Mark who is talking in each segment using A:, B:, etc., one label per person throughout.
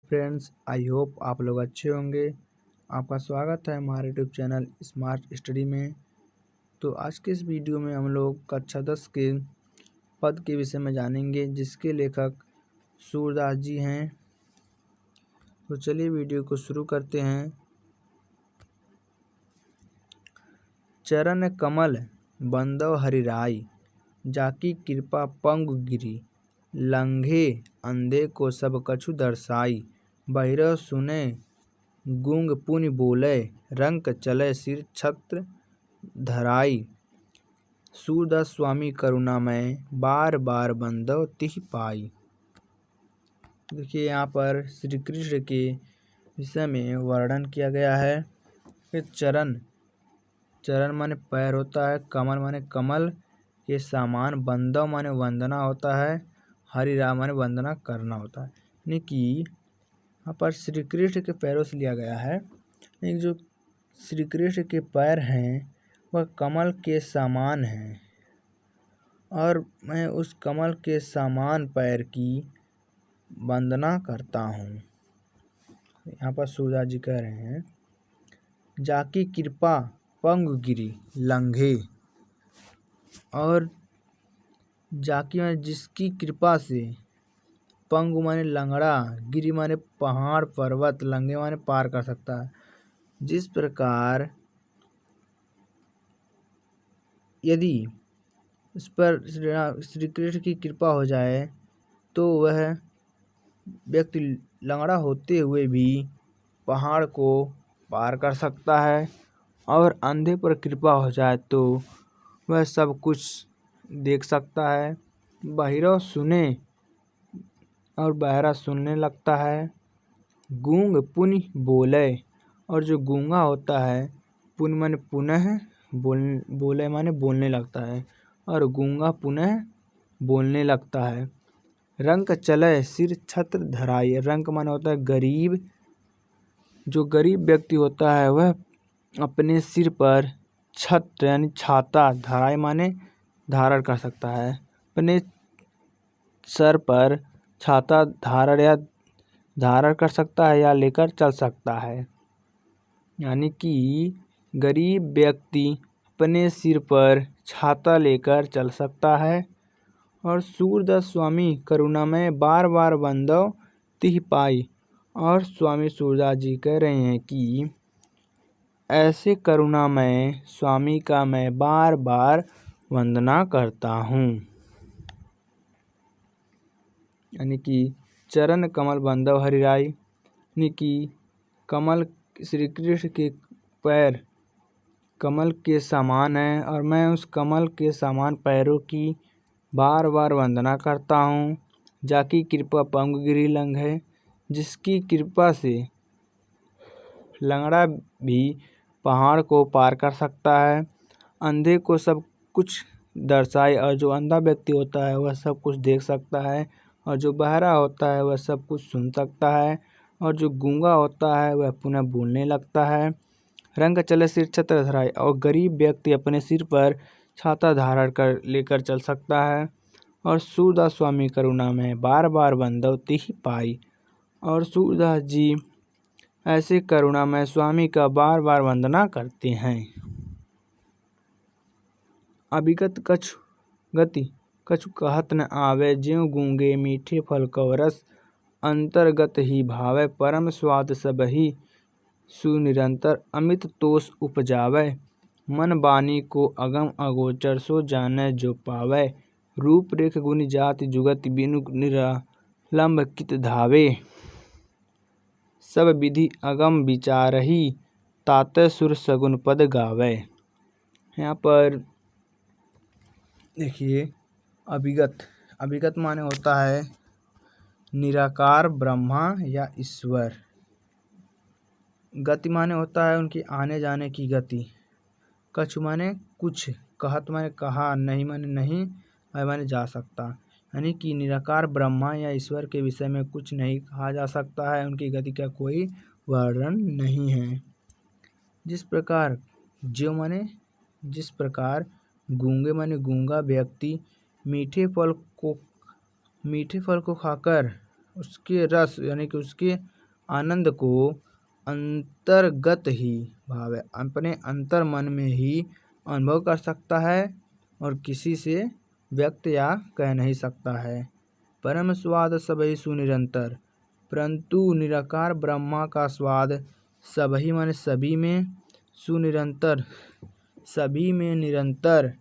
A: Friends, I hope आप लोग अच्छे होंगे। आपका स्वागत है हमारे यूट्यूब चैनल स्मार्ट स्टडी में। तो आज के इस वीडियो में हम लोग कक्षा 10 के पद के विषय में जानेंगे, जिसके लेखक सूरदास जी हैं। तो चलिए वीडियो को शुरू करते हैं। चरण कमल बंदव हरिराई, जाकी कृपा पंगु गिरी, लंघे अंधे को सब कछु दर्शाई, बहिरव सुने गूंग पुनि बोले, रंक चले सिर छत्र धराई। सूरदास स्वामी करुणामय, बार बार बंदव तिहि पाई। देखिए यहाँ पर श्री कृष्ण के विषय में वर्णन किया गया है कि चरण माने पैर होता है, कमल माने कमल के समान, बंदव माने वंदना होता है, हरिराम माने वंदना करना होता है। यानी कि यहाँ पर श्री कृष्ण के पैरों से लिया गया है। एक जो श्री कृष्ण के पैर हैं वह कमल के समान हैं, और मैं उस कमल के समान पैर की वंदना करता हूँ। यहाँ पर सूरदास जी कह रहे हैं, जाकी कृपा पंगु गिरी लंघे, और जाकी माने जिसकी कृपा से, पंगु माने लंगड़ा, गिरी माने पहाड़ पर्वत, लंघे माने पार कर सकता है। जिस प्रकार यदि इस पर श्री कृष्ण की कृपा हो जाए तो वह व्यक्ति लंगड़ा होते हुए भी पहाड़ को पार कर सकता है, और अंधे पर कृपा हो जाए तो वह सब कुछ देख सकता है। बहिरव सुने, और बहरा सुनने लगता है। गूंग पुनि बोले, और जो गूंगा होता है, पुनि माने पुनः, बोले माने बोलने लगता है, और गूंगा पुनः बोलने लगता है। रंक चले सिर छत्र धराई, रंक माने होता है गरीब। जो गरीब व्यक्ति होता है वह अपने सिर पर छत्र यानी छाता, धराई माने धारण कर सकता है। अपने सर पर छाता धारण कर सकता है या लेकर चल सकता है। यानी कि गरीब व्यक्ति अपने सिर पर छाता लेकर चल सकता है। और सूरदास स्वामी करुणामय, बार बार बंदव तिहि पाई। और स्वामी सूरदास जी कह रहे हैं कि ऐसे करुणामय स्वामी का मैं बार बार वंदना करता हूँ। यानी कि चरण कमल बंदव हरिराई, यानी कि कमल, श्री कृष्ण के पैर कमल के समान है, और मैं उस कमल के समान पैरों की बार बार वंदना करता हूँ। जाकी कृपा पंगु गिरी लंघे, जिसकी कृपा से लंगड़ा भी पहाड़ को पार कर सकता है। अंधे को सब कुछ दर्शाए, और जो अंधा व्यक्ति होता है वह सब कुछ देख सकता है, और जो बहरा होता है वह सब कुछ सुन सकता है, और जो गूंगा होता है वह पुनः बोलने लगता है। रंग चले सिर छत्र धराई, और गरीब व्यक्ति अपने सिर पर छाता धारण कर लेकर चल सकता है। और सूरदास स्वामी करुणा में, बार बार बंदव तिहि पाई। और सूरदास जी ऐसे करुणामय स्वामी का बार बार वंदना करते हैं। अभिगत कछु गति कछु कहत न आवे, ज्यों गूंगे मीठे फल कव रस, अंतर्गत ही भावे, परम स्वाद सबहि सुनिरंतर, अमित तोष उपजावे। मन वाणी को अगम अगोचर, सो जाने जो पावे, रूप रेख गुण जाति जुगति बिनु निरालंब कित धावे। सब विधि अगम विचारहि, ताते सुर सगुन पद गावे। यहाँ पर देखिए, अभिगत माने होता है निराकार ब्रह्मा या ईश्वर। गति माने होता है उनकी आने जाने की गति। कछु माने कुछ, कहत माने कहा, नहीं माने नहीं, और माने जा सकता। यानी कि निराकार ब्रह्मा या ईश्वर के विषय में कुछ नहीं कहा जा सकता है, उनकी गति का कोई वर्णन नहीं है। जिस प्रकार ज्यों माने जिस प्रकार, गूंगे माने गूंगा व्यक्ति मीठे फल को खाकर उसके रस यानी कि उसके आनंद को अंतर्गत ही भावे, अपने अंतर मन में ही अनुभव कर सकता है और किसी से व्यक्त या कह नहीं सकता है। परम स्वाद सबहि सुनिरंतर, परंतु निराकार ब्रह्मा का स्वाद सबही माने सभी में, सुनिरंतर सभी में निरंतर,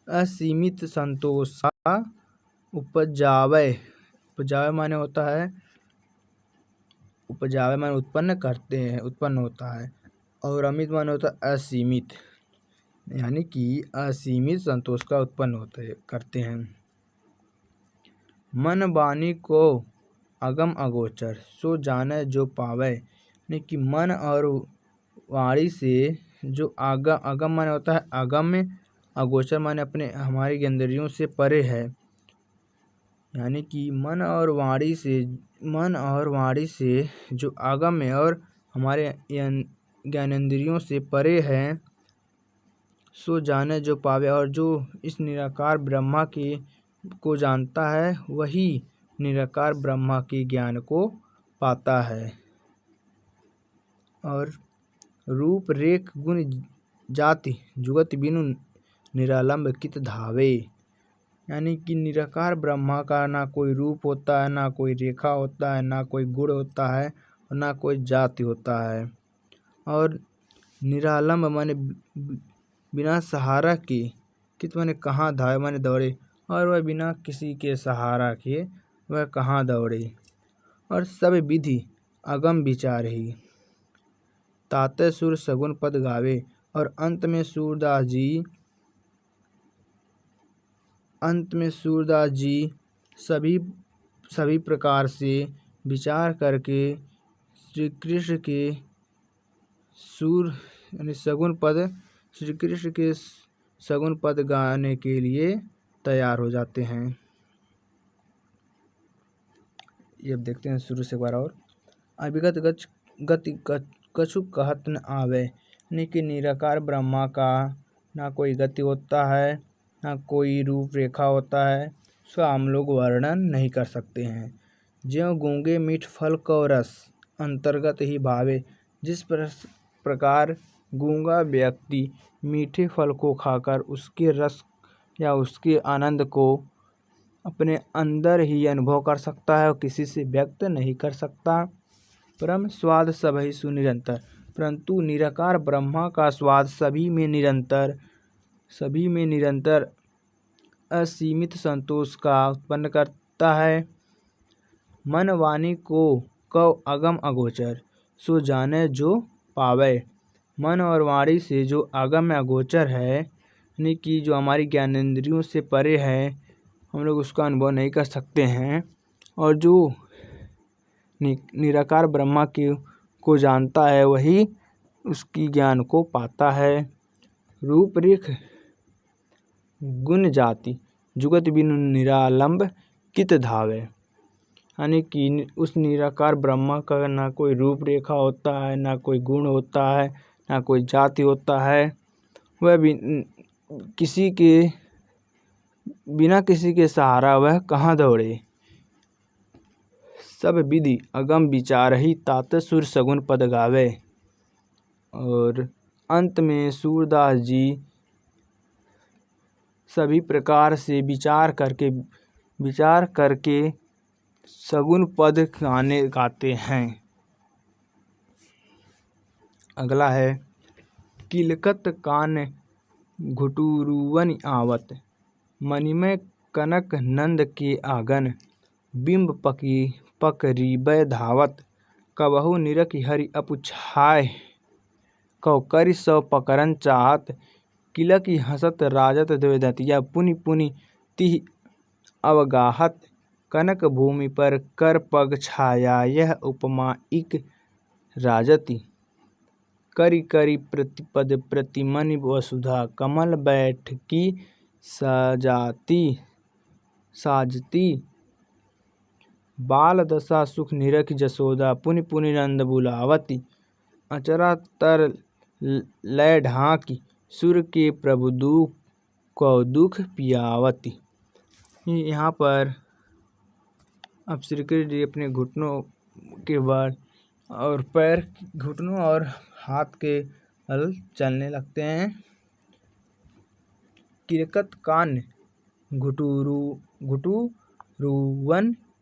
A: असीमित संतोष का उपजावे। उपजावे माने होता है, उपजावे माने उत्पन्न करते हैं, उत्पन्न होता है, और अमित माने होता है असीमित, यानी कि असीमित संतोष का उत्पन्न करते हैं। मन वाणी को अगम अगोचर, सो जाने जो पावे, यानी कि मन और वाणी से जो अगम माने होता है अगम्य, अगोचर माने अपने हमारी ज्ञानेंद्रियों से परे है, यानी कि मन और वाणी से जो अगम्य और हमारे ज्ञानेंद्रियों से परे है, सो जाने जो पावे, और जो इस निराकार ब्रह्मा को जानता है वही निराकार ब्रह्मा के ज्ञान को पाता है। और रूप रेख गुण जाति जुगत बिनु निरालंब कित धावे, यानी कि निराकार ब्रह्मा का ना कोई रूप होता है, ना कोई रेखा होता है, ना कोई गुण होता है, और ना कोई जाति होता है। और निरालंब माने बिना सहारा के, कित माने कहाँ धावे माने दौड़े, और वह बिना किसी के सहारा के वह कहाँ दौड़े। और सब विधि अगम विचार ही, ताते सुर सगुन पद गावे। और अंत में सूरदास जी सभी प्रकार से विचार करके श्री कृष्ण के सगुन पद गाने के लिए तैयार हो जाते हैं। ये अब देखते हैं शुरू से एक बार और। अविगत गति कछु कहत न आवे, यानी कि निराकार ब्रह्मा का ना कोई गति होता है, ना कोई रूप रेखा होता है, उसका हम लोग वर्णन नहीं कर सकते हैं। ज्यों गूंगे मीठ फल को रस अंतर्गत ही भावे, जिस प्रकार गूंगा व्यक्ति मीठे फल को खाकर उसके रस या उसके आनंद को अपने अंदर ही अनुभव कर सकता है और किसी से व्यक्त नहीं कर सकता। परम स्वाद सबहि सुनिरंतर, परंतु निराकार ब्रह्मा का स्वाद सभी में निरंतर असीमित संतोष का उत्पन्न करता है। मन वाणी को कव अगम अगोचर, सो जाने जो पावे। मन और वाणी से जो अगम अगोचर है, यानी कि जो हमारी ज्ञानेंद्रियों से परे है, हम लोग उसका अनुभव नहीं कर सकते हैं। और जो निराकार ब्रह्मा को जानता है वही उसकी ज्ञान को पाता है। रूप रेख गुण जाति जुगत बिनु निरालंब कित धावे, यानी कि उस निराकार ब्रह्मा का ना कोई रूप रेखा होता है, ना कोई गुण होता है, ना कोई जाति होता है, वह बिना किसी के सहारा वह कहाँ दौड़े। सब विधि अगम विचार ही, ताते सुर सगुन पद गावे। और अंत में सूरदास जी सभी प्रकार से विचार करके सगुन पद गाते हैं। अगला है किलकत कान घुटुरुवन आवत, मणिमय कनक नंद के आंगन, बिंब पकरीबै धावत, कबहु निरखि हरि अपुछाय, कौ करि सौ पकरन चाहत, किलकी हंसत राजत द्विदतिया, पुनि पुनि तिहि अवगाहत, कनक भूमि पर कर पग छाया, यह उपमा इक राजति, करि करि प्रतिपद प्रतिमनि वसुधा, कमल बैठकी साजती, बाल दशा सुख निरखि जसोदा, पुनि पुनि नंद बुलावती, अचरा तर लय ढांकी, सुर के प्रभु दुख पियावती। यहाँ पर अब श्री कृष्ण जी अपने घुटनों के बल और पैर, घुटनों और हाथ के बल चलने लगते हैं। किरकत कान घुटुरुवन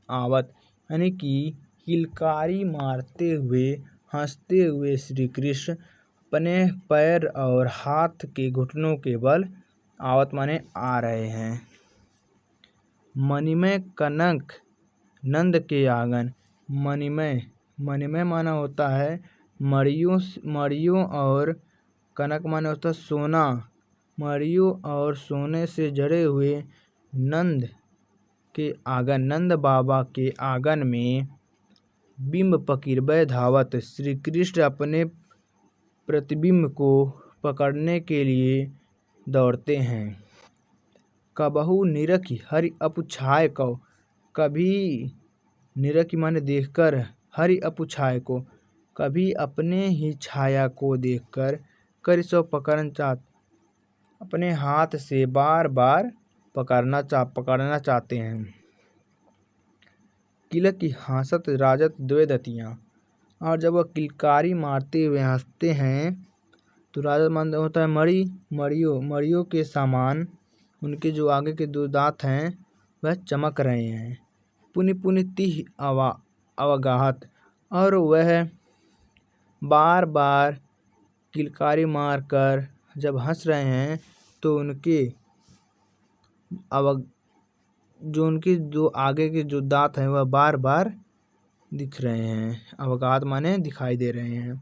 A: आवत, यानी कि किलकारी मारते हुए, हंसते हुए श्री कृष्ण अपने पैर और हाथ के घुटनों के बल आवत माने आ रहे हैं। मणिमय कनक नंद के आंगन। मणिमय माना होता है मणियों और कनक माना होता है सोना। मणियों और सोने से जड़े हुए नंद बाबा के आंगन में बिंब पकड़बै धावत, श्री कृष्ण अपने प्रतिबिंब को पकड़ने के लिए दौड़ते हैं। कबहू निरखि हरि अपु छाय को, कभी निरखि माने देखकर, हरि अपु छाय को, कभी अपने ही छाया को देखकर, करिसो पकड़न चाहत, अपने हाथ से बार बार पकड़ना चाहते हैं। किल की हंसत राजत द्वेदतियाँ, और जब वह किलकारी मारते हुए हंसते हैं तो राजत मान होता है मड़ियों के समान उनके जो आगे के दो दांत हैं वह चमक रहे हैं। पुनि पुनि तिह अवगाहत, और वह बार बार किलकारी मारकर जब हंस रहे हैं तो उनके जो आगे के जो दांत हैं वह बार बार दिख रहे हैं। अवगाहत माने दिखाई दे रहे हैं।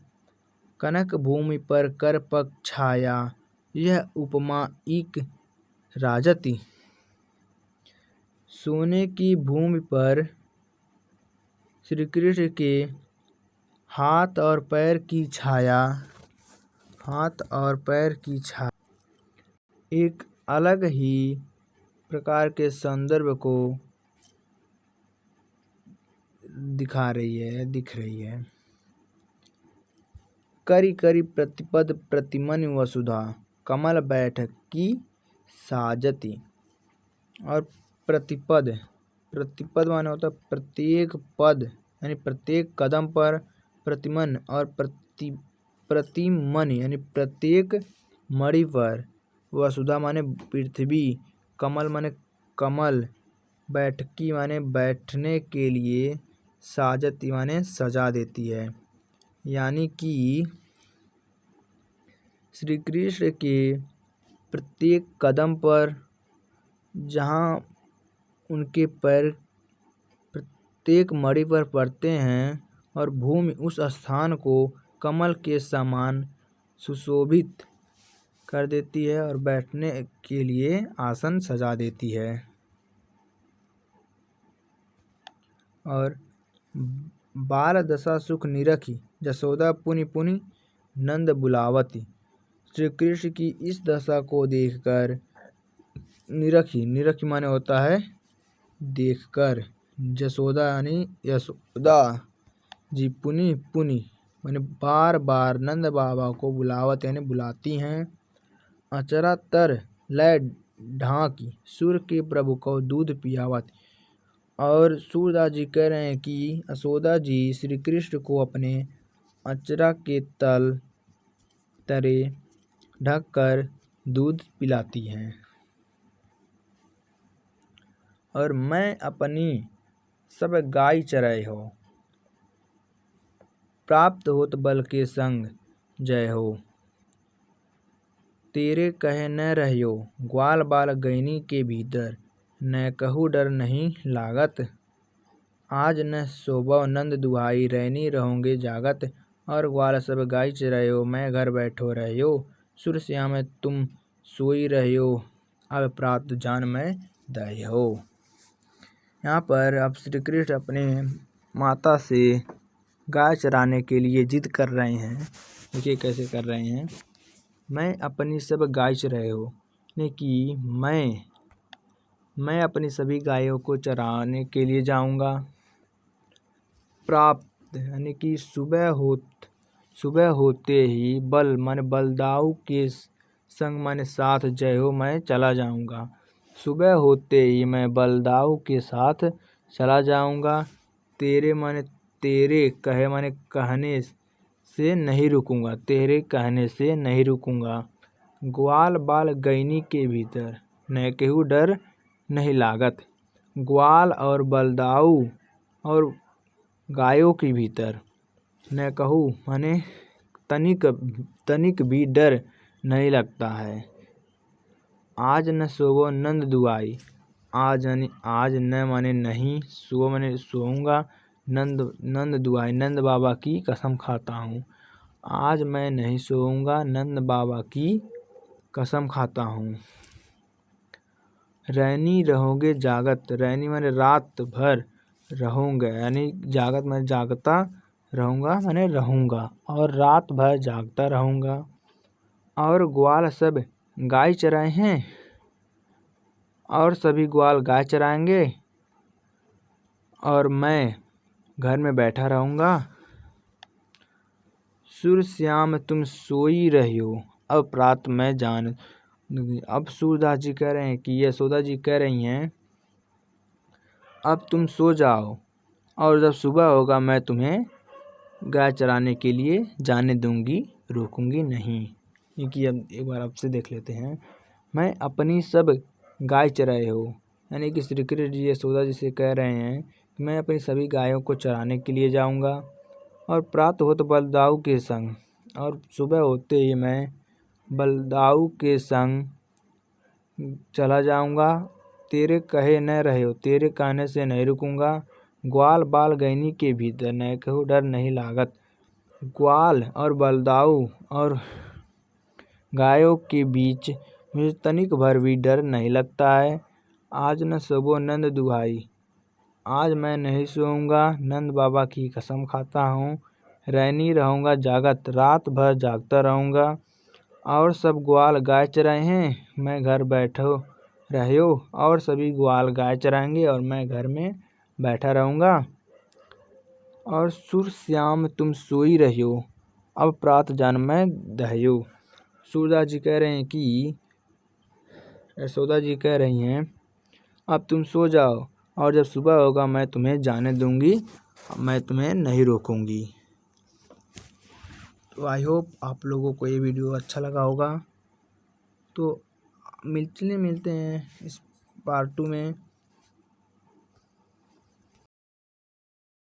A: कनक भूमि पर कर पग छाया, यह उपमा इक राजति। सोने की भूमि पर श्री कृष्ण के हाथ और पैर की छाया एक अलग ही प्रकार के सौंदर्य को दिख रही है। करी करी प्रतिपद प्रतिमन वसुधा, कमल बैठक की साजती। और प्रतिपद माने होता प्रत्येक पद, यानी प्रत्येक कदम पर, प्रतिमन और प्रतिमन यानी प्रत्येक मणि पर, वसुधा माने पृथ्वी, कमल माने कमल, बैठकी माने बैठने के लिए, साजती माने सजा देती है। यानी कि श्री कृष्ण के प्रत्येक कदम पर जहाँ उनके पैर प्रत्येक मणि पर पड़ते हैं और भूमि उस स्थान को कमल के समान सुशोभित कर देती है और बैठने के लिए आसन सजा देती है। और बाल दशा सुख निरखी, जसोदा पुनि पुनि नंद बुलावती। श्री कृष्ण की इस दशा को देखकर निरखी माने होता है देखकर, जसोदा यानी यशोदा जी पुनि माने बार बार नंद बाबा को बुलावत यानी बुलाती हैं। अचरा तर लय ढांकी, सूर्य के प्रभु को दूध पियावत। और सूरदास जी कह रहे हैं कि यशोदा जी श्री कृष्ण को अपने अचरा के तरे ढककर दूध पिलाती हैं। और मैं अपनी सब गाय चराए हो, प्राप्त होत बल के संग जय हो। तेरे कहे न रहियो, ग्वाल बाल गैनी के भीतर, न कहूँ डर नहीं लागत। आज न सोबो नंद दुहाई, रैनी रहोगे जागत। और ग्वाल सब गाय चरायो, मैं घर बैठो रहियो। सुर श्याम तुम सोई रहियो, अब प्रात जान मैं दहियो। यहाँ पर अब श्री कृष्ण अपने माता से गाय चराने के लिए जिद कर रहे हैं। देखिए कैसे कर रहे हैं। मैं अपनी सब गाय चराए हो, यानी कि मैं अपनी सभी गायों को चराने के लिए जाऊंगा। प्राप्त यानी कि सुबह होते ही, बल माने बलदाऊ के संग माने साथ, जय हो मैं चला जाऊंगा। सुबह होते ही मैं बलदाऊ के साथ चला जाऊंगा। तेरे माने तेरे, कहे माने कहने से नहीं रुकूंगा, तेरे कहने से नहीं रुकूंगा। ग्वाल बाल गैनी के भीतर, न केहू डर नहीं लागत। ग्वाल और बलदाऊ और गायों के भीतर, न कहूँ माने तनिक भी डर नहीं लगता है। आज न सोवो नंद दुआई, आज न माने नहीं, सो माने सोऊंगा, नंद दुआई, नंद बाबा की कसम खाता हूँ। आज मैं नहीं सोऊंगा, नंद बाबा की कसम खाता हूँ। रैनी रहोगे जागत, रैनी माने रात भर रहूँगा, यानी जागत माने जागता रहूँगा माने रहूँगा, और रात भर जागता रहूँगा। और ग्वाल सब गाय चराए हैं, और सभी ग्वाल गाय चराएंगे, और मैं घर में बैठा रहूँगा। सुर श्याम तुम सोई रही हो, अब प्रात मैं जान दूंगी। अब सूरदास जी कह रहे हैं कि यशोदा जी कह रही हैं, अब तुम सो जाओ, और जब सुबह होगा मैं तुम्हें गाय चराने के लिए जाने दूंगी, रोकूंगी नहीं। क्योंकि अब एक बार आपसे देख लेते हैं। मैं अपनी सब गाय चराए हो, यानी कि श्री कृष्ण जी यशोदा जी से कह रहे हैं कि मैं अपनी सभी गायों को चराने के लिए जाऊंगा, और प्रातः होत बलदाऊ के संग, और सुबह होते ही मैं बलदाऊ के संग चला जाऊंगा। तेरे कहे न रहे हो, तेरे कहने से नहीं रुकूंगा। ग्वाल बाल गैनी के भीतर, न कहूँ डर नहीं लागत। ग्वाल और बलदाऊ और गायों के बीच मुझे तनिक भर भी डर नहीं लगता है। आज न सोबो नंद दुहाई, आज मैं नहीं सोऊंगा, नंद बाबा की कसम खाता हूँ। रैनी रहूँगा जागत, रात भर जागता रहूँगा। और सब ग्वाल गाय चराए हैं, मैं घर बैठो रहो, और सभी ग्वाल गाय चराएंगे, और मैं घर में बैठा रहूँगा। और सुर श्याम तुम सोई रहियो, अब प्रात जान मैं दहियो। सूरदास जी कह रहे हैं कि यशोदा जी कह रही हैं, अब तुम सो जाओ, और जब सुबह होगा मैं तुम्हें जाने दूंगी, मैं तुम्हें नहीं रोकूंगी। तो आई होप आप लोगों को ये वीडियो अच्छा लगा होगा। तो मिलते हैं इस पार्ट 2 में।